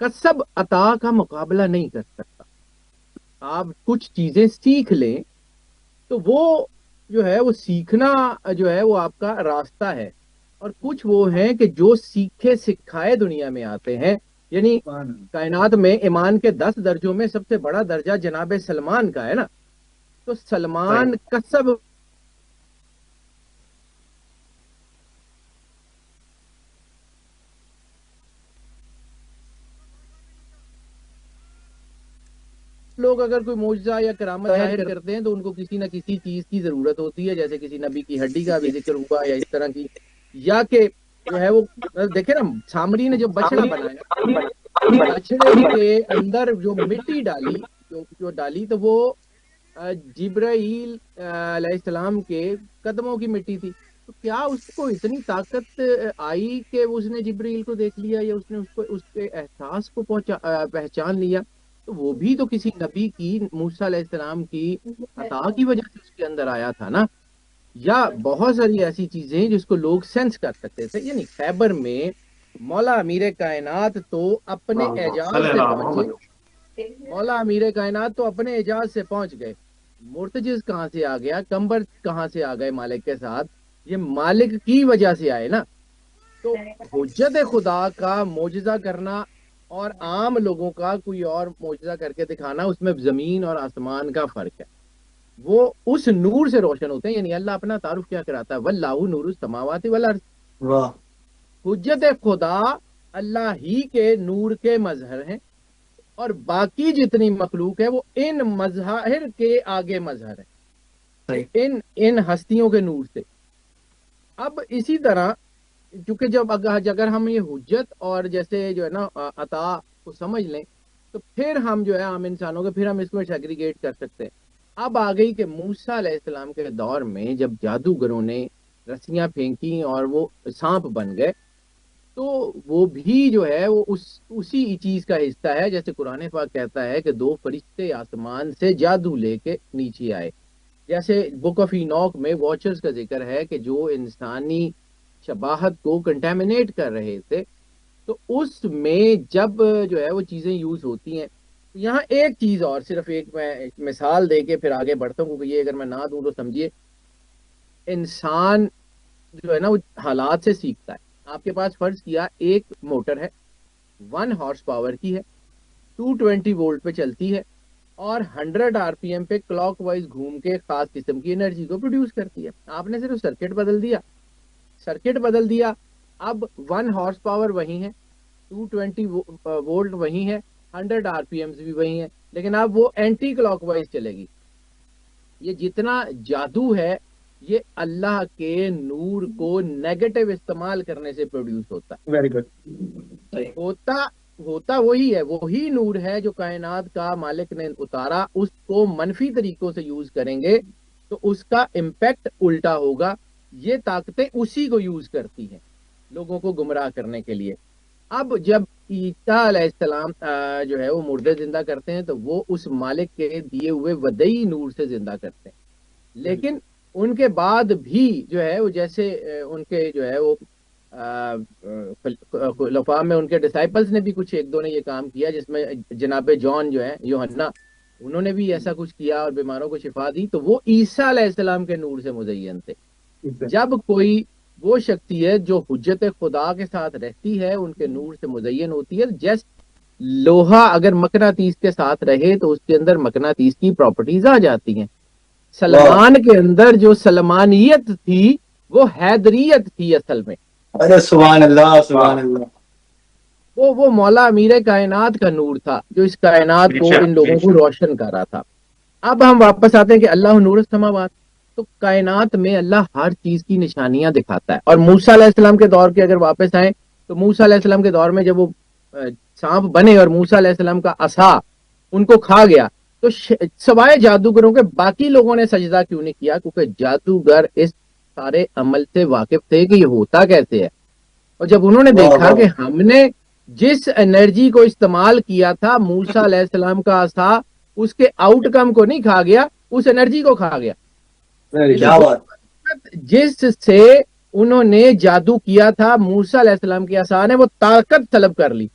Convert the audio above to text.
कसब अता का मुकाबला नहीं कर सकता। आप कुछ चीजें सीख लें तो वो जो है वो सीखना जो है वो आपका रास्ता है, और कुछ वो हैं कि जो सीखे सिखाए दुनिया में आते हैं। यानी कायनात में ईमान के 10 दर्जों में सबसे बड़ा दर्जा जनाब सलमान का है ना, तो सलमान कसब लोग अगर कोई मौजज़ा या करामत जाहिर करते हैं तो उनको किसी न किसी चीज की जरूरत होती है, जैसे किसी नबी की हड्डी का भी जिक्र हुआ या इस तरह की, या कि जो है वो देखे ना, सामरी ने जो बछड़ा बनाया, बछड़े के अंदर जो मिट्टी डाली, जो डाली, तो वो जिब्राइल अलैहिस्सलाम के कदमों की मिट्टी थी। तो क्या उसको इतनी ताकत आई कि उसने जिब्राइल को देख लिया, या उसने उसको उसके एहसास को पहचान लिया? तो वो भी तो किसी नबी की, मूसा अलैहिस्सलाम की अता की वजह से उसके अंदर आया था ना। या बहुत सारी ऐसी चीजें जिसको लोग सेंस कर सकते थे। यानी खैबर में मौला अमीर कायनात तो अपने एजाज से पहुंचे, मौला अमीर कायनात तो अपने एजाज से पहुंच गए। मुर्तजिज कहाँ से आ गया, कंबर कहाँ से आ गए मालिक के साथ? ये मालिक की वजह से आए ना। तो हुज्जत खुदा का मोजज़ा करना और आम लोगों का कोई और मोजज़ा करके दिखाना, उसमें जमीन और आसमान का फर्क है। वो उस नूर से रोशन होते हैं। यानी अल्लाह अपना तारुफ क्या कराता है, वल्लाहु नूरुस समावाति वल अर्ज़। वाह, हुज्जत खुदा अल्लाह ही के नूर के मजहर हैं, और बाकी जितनी मखलूक है वो इन मजहर के आगे मजहर है, इन इन हस्तियों के नूर से। अब इसी तरह, क्योंकि जब अगर हम ये हुज्जत और जैसे जो है ना अता को समझ लें, तो फिर हम जो है आम इंसानों के, फिर हम इसको सेग्रीगेट कर सकते हैं। अब आ गई कि मूसा अलैहिस्सलाम के दौर में जब जादूगरों ने रस्सियां फेंकी और वो सांप बन गए, तो वो भी जो है वो उसी चीज का हिस्सा है। जैसे कुरान पाक कहता है कि 2 फरिश्ते आसमान से जादू लेके नीचे आए। जैसे बुक ऑफ इनॉक में वॉचर्स का जिक्र है कि जो इंसानी शबाहत को कंटेमिनेट कर रहे थे, तो उसमें जब जो है वो चीजें यूज होती हैं। यहाँ एक चीज और, सिर्फ एक मैं मिसाल दे के फिर आगे बढ़ता हूँ, क्योंकि ये अगर मैं ना दूं तो समझिए, इंसान जो है ना वो हालात से सीखता है। आपके पास फर्ज किया एक मोटर है, 1 हॉर्स पावर की है, 220 वोल्ट पे चलती है, और 100 RPM पे क्लॉकवाइज घूम के खास किस्म की एनर्जी को प्रोड्यूस करती है। आपने सिर्फ सर्किट बदल दिया, सर्किट बदल दिया। अब 1 हॉर्स पावर वही है, 220 वोल्ट वही है, 100 RPM भी वही है, लेकिन अब वो एंटी क्लॉकवाइज चलेगी। ये जितना जादू है, ये अल्लाह के नूर को नेगेटिव इस्तेमाल करने से प्रोड्यूस होता है। Very good. होता होता वही है, वही नूर है जो कायनात का मालिक ने उतारा। उसको मनफी तरीकों से यूज करेंगे तो उसका इम्पैक्ट उल्टा होगा। ये ताकतें उसी को यूज करती हैं लोगों को गुमराह करने के लिए। अब जब ईसा अलैहिस्सलाम जो है वो मुर्दे जिंदा करते हैं, तो वो उस मालिक के दिए हुए वदई नूर से जिंदा करते हैं। लेकिन उनके बाद भी जो है वो, जैसे उनके जो है वो खुलफा में उनके डिसाइपल्स ने भी कुछ, एक दो ने ये काम किया, जिसमें जनाब जॉन जो है, यूहन्ना, उन्होंने भी ऐसा कुछ किया और बीमारों को शिफा दी। तो वो ईसा अलैहिस्सलाम के नूर से मुज़य्यन थे। जब कोई वो शख्सियत जो हुज्जत खुदा के साथ रहती है, उनके नूर से मुज़य्यन होती है। जैसे लोहा अगर मकनातीस के साथ रहे तो उसके अंदर मकनातीस की प्रॉपर्टीज आ जाती हैं। सलमान के अंदर जो सलमानियत थी वो हैदरियत थी असल में। अरे सुभान अल्लाह, सुभान अल्लाह। वो मौला अमीर कायनात का नूर था जो इस कायनात को, इन लोगों को रोशन कर रहा था। अब हम वापस आते हैं कि अल्लाह नूर समावात, तो कायनात में अल्लाह हर चीज की निशानियां दिखाता है। और मूसा अलैहिस्सलाम के दौर के अगर वापस आए, तो मूसा अलैहिस्सलाम के दौर में जब वो सांप बने और मूसा अलैहिस्सलाम का असा उनको खा गया, तो सवाए जादूगरों के बाकी लोगों ने सजदा क्यों नहीं किया? क्योंकि जादूगर इस सारे अमल से वाकिफ थे कि ये होता कैसे है। और जब उन्होंने देखा कि हमने जिस एनर्जी को इस्तेमाल किया था, मूसा अलैहिस्सलाम का असा उसके आउटकम को नहीं खा गया, उस एनर्जी को खा गया। क्या बात। जिससे उन्होंने जादू किया था, मूसा अलैहिस्सलाम के असा ने वो ताकत तलब कर ली।